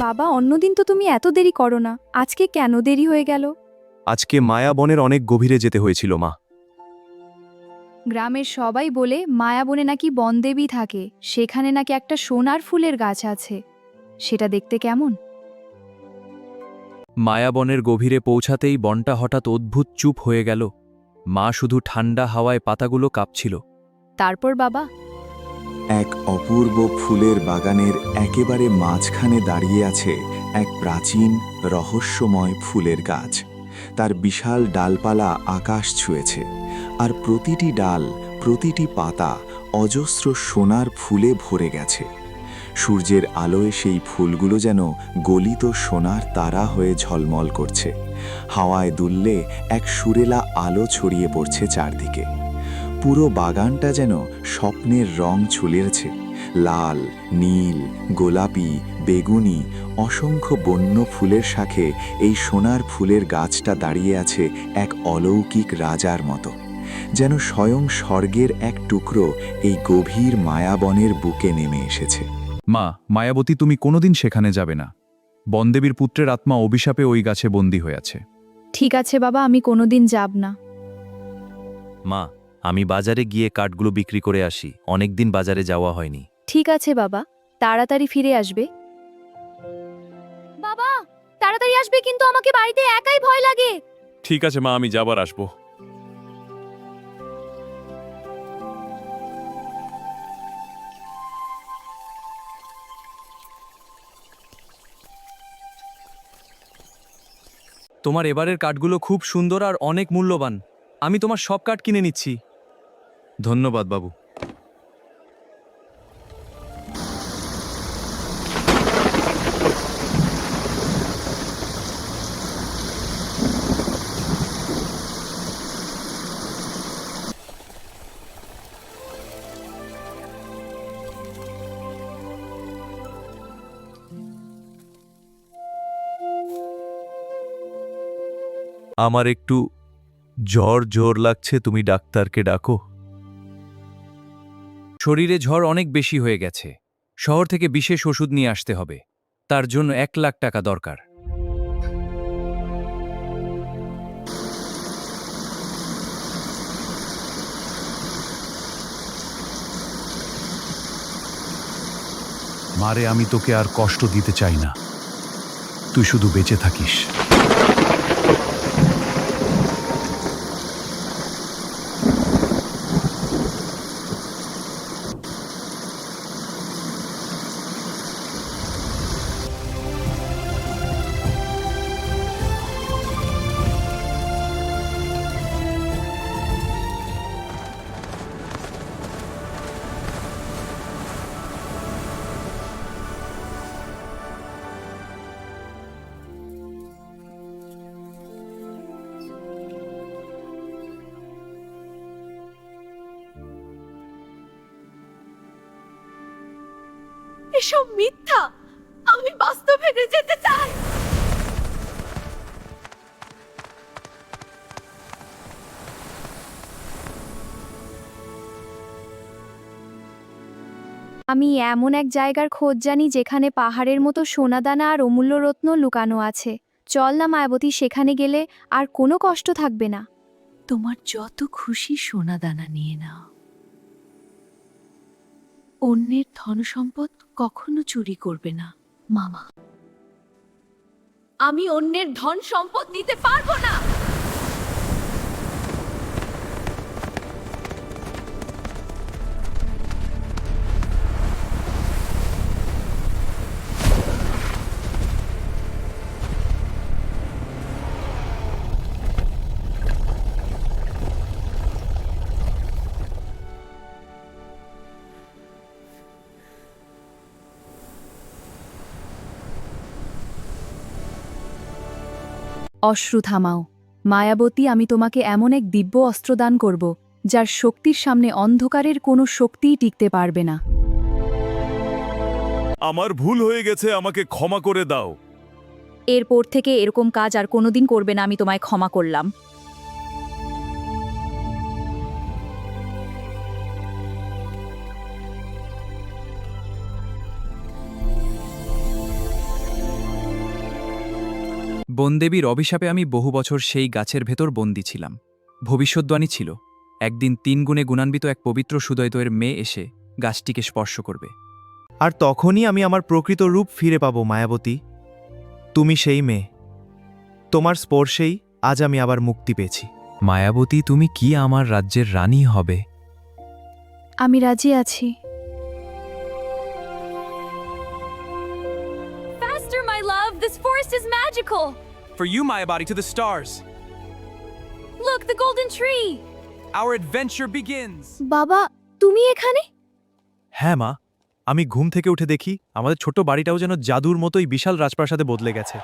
বাবা, অন্যদিন তো তুমি এত দেরি করো না, আজকে কেন দেরি হয়ে গেল? আজকে মায়াবনের অনেক গভীরে যেতে হয়েছিল মা। গ্রামের সবাই বলে মায়াবনে নাকি বনদেবী থাকে, সেখানে নাকি একটা সোনার ফুলের গাছ আছে। সেটা দেখতে কেমন? মায়াবনের গভীরে পৌঁছাতেই বনটা হঠাৎ অদ্ভুত চুপ হয়ে গেল। মা শুধু ঠান্ডা হাওয়ায় পাতাগুলো কাঁপছিল। তারপর বাবা? এক অপূর্ব ফুলের বাগানের একেবারে মাঝখানে দাঁড়িয়ে আছে এক প্রাচীন রহস্যময় ফুলের গাছ। তার বিশাল ডালপালা আকাশ ছুঁয়েছে, আর প্রতিটি ডাল, প্রতিটি পাতা অজস্র সোনার ফুলে ভরে গেছে। সূর্যের আলোয় সেই ফুলগুলো যেন গলিত সোনার তারা হয়ে ঝলমল করছে। হাওয়ায় দুললে এক সুরেলা আলো ছড়িয়ে পড়ছে চারদিকে। পুরো বাগানটা যেন স্বপ্নের রং ছুলেছে। লাল, নীল, গোলাপি, বেগুনি অসংখ্য বন্য ফুলের শাখে এই সোনার ফুলের গাছটা দাঁড়িয়ে আছে এক অলৌকিক রাজার মতো। যেন স্বয়ং স্বর্গের এক টুকরো এই গভীর মায়াবনের বুকে নেমে এসেছে। মা, মায়াবতী, তুমি কোনোদিন সেখানে যাবে না। বনদেবীর পুত্রের আত্মা অভিশাপে ওই গাছে বন্দী হয়ে আছে। ঠিক আছে বাবা, আমি কোনোদিন যাব না। মা, আমি বাজারে গিয়ে কাঠগুলো বিক্রি করে আসি, অনেকদিন বাজারে যাওয়া হয়নি। ঠিক আছে বাবা, তাড়াতাড়ি ফিরে আসবে। বাবা, তাড়াতাড়ি আসবে, কিন্তু আমাকে বাড়িতে একাই ভয় লাগে। ঠিক আছে মা, আমি যাবার আসবো। তোমার এবারের কাঠগুলো খুব সুন্দর আর অনেক মূল্যবান। আমি তোমার সব কাঠ কিনে নিচ্ছি। ধন্যবাদ বাবু। আমার একটু জ্বর লাগছে, তুমি ডাক্তারকে ডাকো। শরীরে ঝড় অনেক বেশি হয়ে গেছে। শহর থেকে বিশেষ ওষুধ নিয়ে আসতে হবে। তার জন্য 1,00,000 টাকা দরকার। মারে, আমি তোকে আর কষ্ট দিতে চাই না, তুই শুধু বেঁচে থাকিস। এসব মিথ্যা, আমি বাস্তবে ফিরে যেতে চাই। আমি এমন এক জায়গার খোঁজ জানি যেখানে পাহাড়ের মতো সোনাদানা আর অমূল্য রত্ন লুকানো আছে। চল না মায়াবতী, সেখানে গেলে আর কোনো কষ্ট থাকবে না। তোমার যত খুশি সোনাদানা নিয়ে নাও। অন্যের ধনসম্পদ কখনো চুরি করবে না মামা। আমি অন্যের ধন সম্পদ নিতে পারবো না। অশ্রু থামাও মায়াবতী, আমি তোমাকে এমন এক দিব্য অস্ত্র দান করব যার শক্তির সামনে অন্ধকারের কোনো শক্তিই টিকতে পারবে না। আমার ভুল হয়ে গেছে, আমাকে ক্ষমা করে দাও। এরপর থেকে এরকম কাজ আর কোনোদিন করবে না, আমি তোমায় ক্ষমা করলাম। বনদেবীর অভিশাপে আমি বহু বছর সেই গাছের ভেতর বন্দী ছিলাম। ভবিষ্যদ্বাণী ছিল, একদিন 3 গুণে গুণান্বিত এক পবিত্র সুদয়তয়ের মেয়ে এসে গাছটিকে স্পর্শ করবে। আর তখনই আমি আমার প্রকৃত রূপ ফিরে পাবো মায়াবতী। তুমি সেই মেয়ে। তোমার স্পর্শেই আজ আমি আবার মুক্তি পেয়েছি। মায়াবতী, তুমি কি আমার রাজ্যের রানী হবে? আমি রাজি আছি। Faster, my love! This forest is magical! For you, Mayabati, to the stars! Look, the golden tree! Our adventure begins! বাবা, তুমি এখানে? হ্যাঁ মা, আমি ঘুম থেকে উঠে দেখি আমাদের ছোট বাড়িটাও যেন জাদুর মতোই বিশাল রাজপ্রাসাদে বদলে গেছে।